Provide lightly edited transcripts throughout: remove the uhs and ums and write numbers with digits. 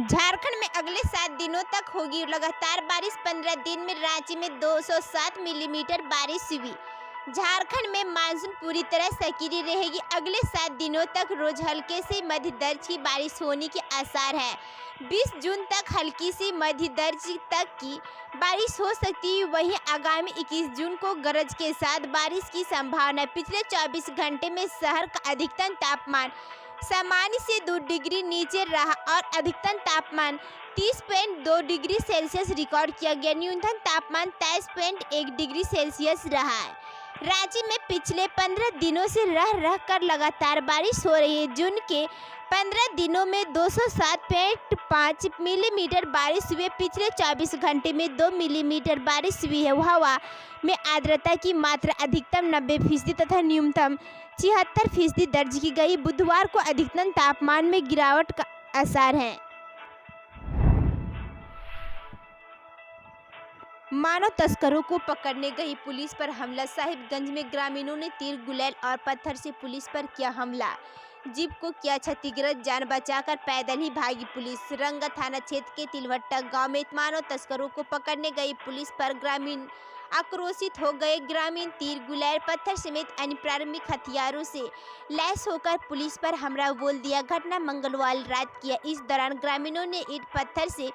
झारखंड में अगले 7 दिनों तक होगी लगातार बारिश। 15 दिन में रांची में 207 मिलीमीटर बारिश हुई। झारखंड में मानसून पूरी तरह सक्रिय रहेगी। अगले 7 दिनों तक रोज हल्के से मध्य दर्ज की बारिश होने के आसार है। 20 जून तक हल्की से मध्य दर्ज तक की बारिश हो सकती है। वहीं आगामी 21 जून को गरज के साथ बारिश की संभावना। पिछले 24 घंटे में शहर का अधिकतम तापमान सामान्य से 2 डिग्री नीचे रहा और अधिकतम तापमान 30.2 डिग्री सेल्सियस रिकॉर्ड किया गया। न्यूनतम तापमान 23.1 डिग्री सेल्सियस रहा है। रांची में पिछले 15 दिनों से रह कर लगातार बारिश हो रही है। जून के 15 दिनों में 207.5 मिलीमीटर बारिश हुई। पिछले 24 घंटे में 2 मिलीमीटर बारिश हुई है। हवा में आर्द्रता की मात्रा अधिकतम 90% तथा न्यूनतम 76% दर्ज की गई। बुधवार को अधिकतम तापमान में गिरावट का आसार है। मानव तस्करों को पकड़ने गई पुलिस पर हमला। साहिबगंज में ग्रामीणों ने तीर, गुलेल और पत्थर से पुलिस पर किया हमला। जीप को किया क्षतिग्रस्त, जान बचाकर पैदल ही भागी पुलिस। रंगा थाना क्षेत्र के तिलवट्टा गांव में मानव तस्करों को पकड़ने गई पुलिस पर ग्रामीण आक्रोशित हो गए। ग्रामीण तीर, गुलेल, पत्थर समेत अन्य प्रारंभिक हथियारों से लैस होकर पुलिस पर हमला बोल दिया। घटना मंगलवार रात की है। इस दौरान ग्रामीणों ने ईंट पत्थर से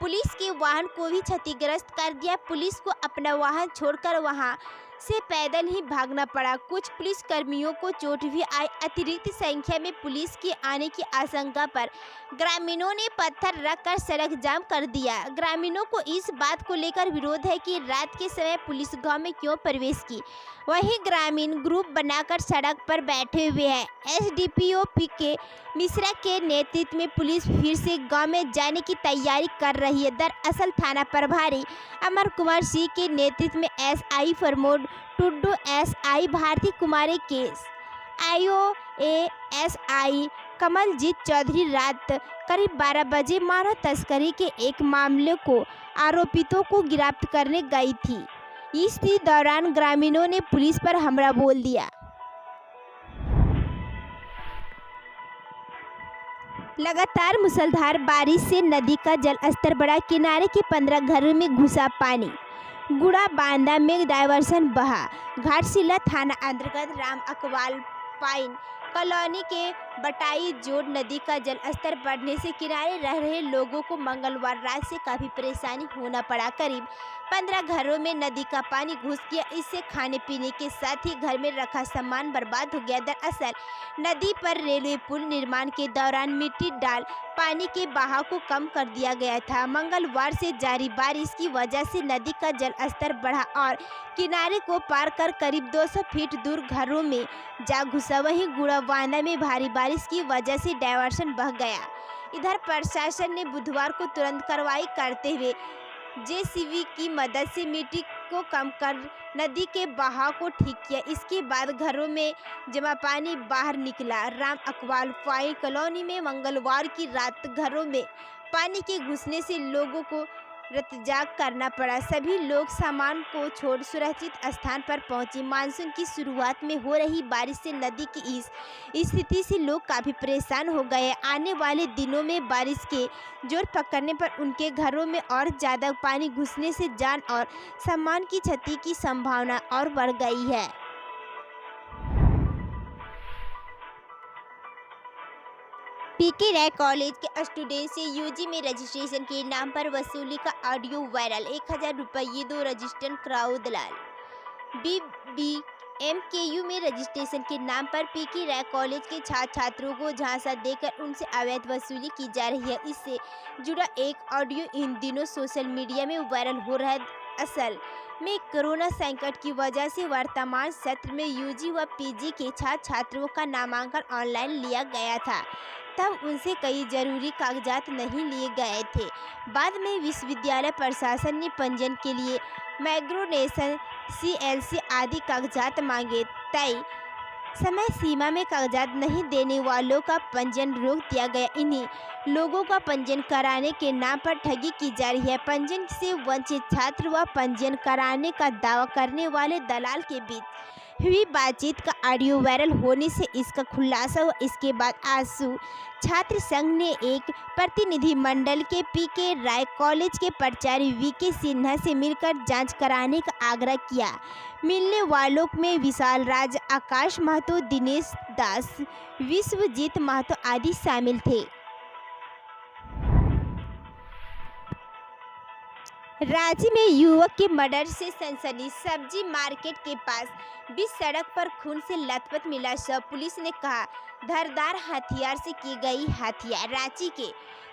पुलिस के वाहन को भी क्षतिग्रस्त कर दिया। पुलिस को अपना वाहन छोड़कर वहां से पैदल ही भागना पड़ा। कुछ पुलिस कर्मियों को चोट भी आई। अतिरिक्त संख्या में पुलिस के आने की आशंका पर ग्रामीणों ने पत्थर रखकर सड़क जाम कर दिया। ग्रामीणों को इस बात को लेकर विरोध है कि रात के समय पुलिस गांव में क्यों प्रवेश की। वहीं ग्रामीण ग्रुप बनाकर सड़क पर बैठे हुए हैं। एसडीपीओ पीके मिश्रा के नेतृत्व में पुलिस फिर से गांव में जाने की तैयारी कर रही है। दरअसल थाना प्रभारी अमर कुमार सिंह के नेतृत्व में एसआई प्रमोद टुड्डू, एसआई भारती कुमारी के एसआई कमलजीत चौधरी रात करीब 12 बजे मानव तस्करी के एक मामले को आरोपितों को गिरफ्तार करने गई थी। इस दौरान ग्रामीणों ने पुलिस पर हमला बोल दिया। लगातार मूसलाधार बारिश से नदी का जलस्तर बढ़ा। किनारे के 15 घरों में घुसा पानी। गुड़ा बांधा में डायवर्सन बहा। घाटशिला थाना अंतर्गत राम अकवाल पाइन कॉलोनी के बटाई जोड़ नदी का जलस्तर बढ़ने से किनारे रह रहे लोगों को मंगलवार रात से काफ़ी परेशानी होना पड़ा। करीब 15 घरों में नदी का पानी घुस गया। इससे खाने पीने के साथ ही घर में रखा सामान बर्बाद हो गया। दरअसल नदी पर रेलवे पुल निर्माण के दौरान मिट्टी डाल पानी के बहाव को कम कर दिया गया था। मंगलवार से जारी बारिश की वजह से नदी का जलस्तर बढ़ा और किनारे को पार कर करीब 200 फीट दूर घरों में जा घुसा। वहीं गुड़ाबांधा में भारी बारिश की वजह से डायवर्सन बह गया। इधर प्रशासन ने बुधवार को तुरंत कार्रवाई करते हुए जेसीबी की मदद से मिट्टी को कम कर नदी के बहाव को ठीक किया। इसके बाद घरों में जमा पानी बाहर निकला। राम अकवाल पाइन कॉलोनी में मंगलवार की रात घरों में पानी के घुसने से लोगों को रतजाग करना पड़ा। सभी लोग सामान को छोड़ सुरक्षित स्थान पर पहुंचे। मानसून की शुरुआत में हो रही बारिश से नदी की इस स्थिति से लोग काफ़ी परेशान हो गए। आने वाले दिनों में बारिश के जोर पकड़ने पर उनके घरों में और ज़्यादा पानी घुसने से जान और सामान की क्षति की संभावना और बढ़ गई है। पीके राय कॉलेज के स्टूडेंट से यूजी में रजिस्ट्रेशन के नाम पर वसूली का ऑडियो वायरल। 1000 रुपये दो, रजिस्टर कराओ दलाल। BBMKU में रजिस्ट्रेशन के नाम पर पीके राय कॉलेज के छात्र छात्रों को झांसा देकर उनसे अवैध वसूली की जा रही है। इससे जुड़ा एक ऑडियो इन दिनों सोशल मीडिया में वायरल हो रहा है। असल में कोरोना संकट की वजह से वर्तमान सत्र में यूजी व पीजी के छात्र छात्रों का नामांकन ऑनलाइन लिया गया था। तब उनसे कई जरूरी कागजात नहीं लिए गए थे। बाद में विश्वविद्यालय प्रशासन ने पंजीयन के लिए माइग्रेशन, CLC आदि कागजात मांगे। तय समय सीमा में कागजात नहीं देने वालों का पंजीयन रोक दिया गया। इन्हीं लोगों का पंजीयन कराने के नाम पर ठगी की जा रही है। पंजीयन से वंचित छात्र व पंजीयन कराने का दावा करने वाले दलाल के बीच हुई बातचीत का ऑडियो वायरल होने से इसका खुलासा हुआ। इसके बाद आंसू छात्र संघ ने एक प्रतिनिधिमंडल के पीके राय कॉलेज के प्राचार्य वीके सिन्हा से मिलकर जांच कराने का आग्रह किया। मिलने वालों में विशाल राज, आकाश महतो, दिनेश दास, विश्वजीत महतो आदि शामिल थे। रांची में युवक के मर्डर से सनसनी। सब्जी मार्केट के पास बीच सड़क पर खून से लथपथ मिला शव। पुलिस ने कहा धारदार हथियार से की गई हत्या। रांची के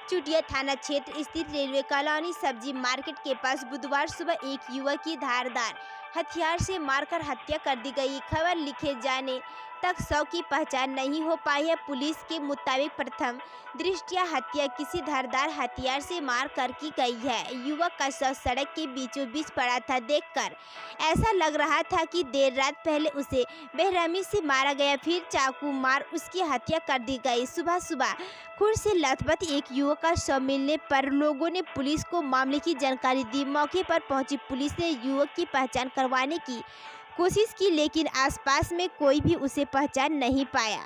चुटिया थाना क्षेत्र स्थित रेलवे कॉलोनी सब्जी मार्केट के पास बुधवार सुबह एक युवक की धारदार हथियार से मारकर हत्या कर दी गई। खबर लिखे जाने तक शव की पहचान नहीं हो पाई है। पुलिस के मुताबिक प्रथम दृष्टया हत्या किसी धारदार हथियार से मार कर की गई है। युवक का शव सड़क के बीचों बीच पड़ा था। देखकर ऐसा लग रहा था कि देर रात पहले उसे बेरहमी से मारा गया, फिर चाकू मार उसकी हत्या कर दी गई। सुबह सुबह खून से लथपथ एक युवक का शव मिलने पर लोगों ने पुलिस को मामले की जानकारी दी। मौके पर पहुंची पुलिस ने युवक की पहचान करवाने की कोशिश की, लेकिन आसपास में कोई भी उसे पहचान नहीं पाया।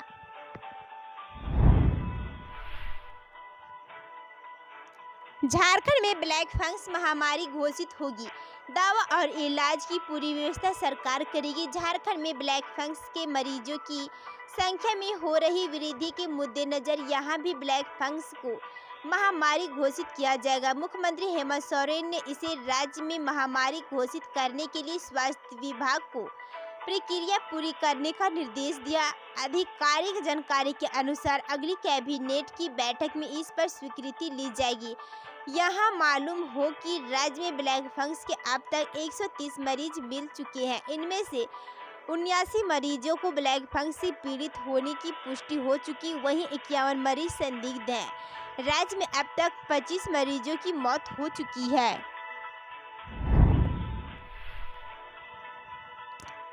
झारखंड में ब्लैक फंगस महामारी घोषित होगी। दवा और इलाज की पूरी व्यवस्था सरकार करेगी। झारखंड में ब्लैक फंगस के मरीजों की संख्या में हो रही वृद्धि के मद्देनजर यहां भी ब्लैक फंगस को महामारी घोषित किया जाएगा। मुख्यमंत्री हेमंत सोरेन ने इसे राज्य में महामारी घोषित करने के लिए स्वास्थ्य विभाग को प्रक्रिया पूरी करने का निर्देश दिया। आधिकारिक जानकारी के अनुसार अगली कैबिनेट की बैठक में इस पर स्वीकृति ली जाएगी। यहाँ मालूम हो कि राज्य में ब्लैक फंगस के अब तक 130 मरीज मिल चुके हैं। इनमें से 79 मरीजों को ब्लैक फंगस से पीड़ित होने की पुष्टि हो चुकी, वहीं 51 मरीज संदिग्ध हैं। राज्य में अब तक 25 मरीजों की मौत हो चुकी है।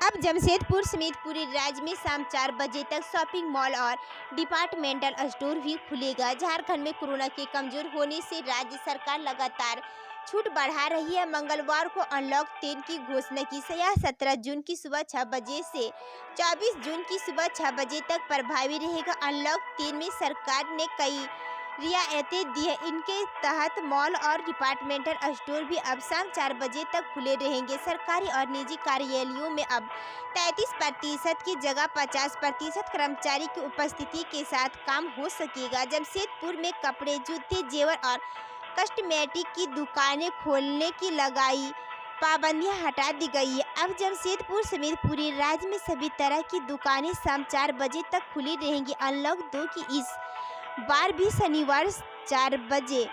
अब जमशेदपुर समेत पूरे राज्य में शाम 4 बजे तक शॉपिंग मॉल और डिपार्टमेंटल स्टोर भी खुलेगा। झारखंड में कोरोना के कमजोर होने से राज्य सरकार लगातार छूट बढ़ा रही है। मंगलवार को अनलॉक 3 की घोषणा की। यह 17 जून की सुबह 6 बजे से 24 जून की सुबह 6 बजे तक प्रभावी रहेगा। अनलॉक 3 में सरकार ने कई रियायतें दी है। इनके तहत मॉल और डिपार्टमेंटल स्टोर भी अब शाम 4 बजे तक खुले रहेंगे। सरकारी और निजी कार्यालयों में अब 33% की जगह 50% कर्मचारी की उपस्थिति के साथ काम हो सकेगा। जमशेदपुर में कपड़े, जूते, जेवर और कॉस्मेटिक की दुकानें खोलने की लगाई पाबंदियां हटा दी गई है। अब जमशेदपुर समेत पूरे राज्य में सभी तरह की दुकानें शाम 4 बजे तक खुली रहेंगी। अनलॉक 2 की इस बार भी शनिवार 4 बजे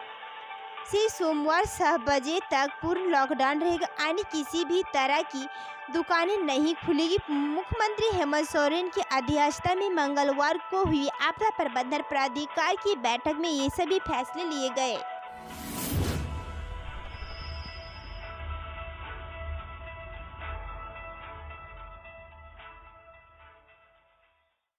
से सोमवार 6 बजे तक पूर्ण लॉकडाउन रहेगा, यानी किसी भी तरह की दुकानें नहीं खुलेगी। मुख्यमंत्री हेमंत सोरेन की अध्यक्षता में मंगलवार को हुई आपदा प्रबंधन प्राधिकार की बैठक में ये सभी फैसले लिए गए।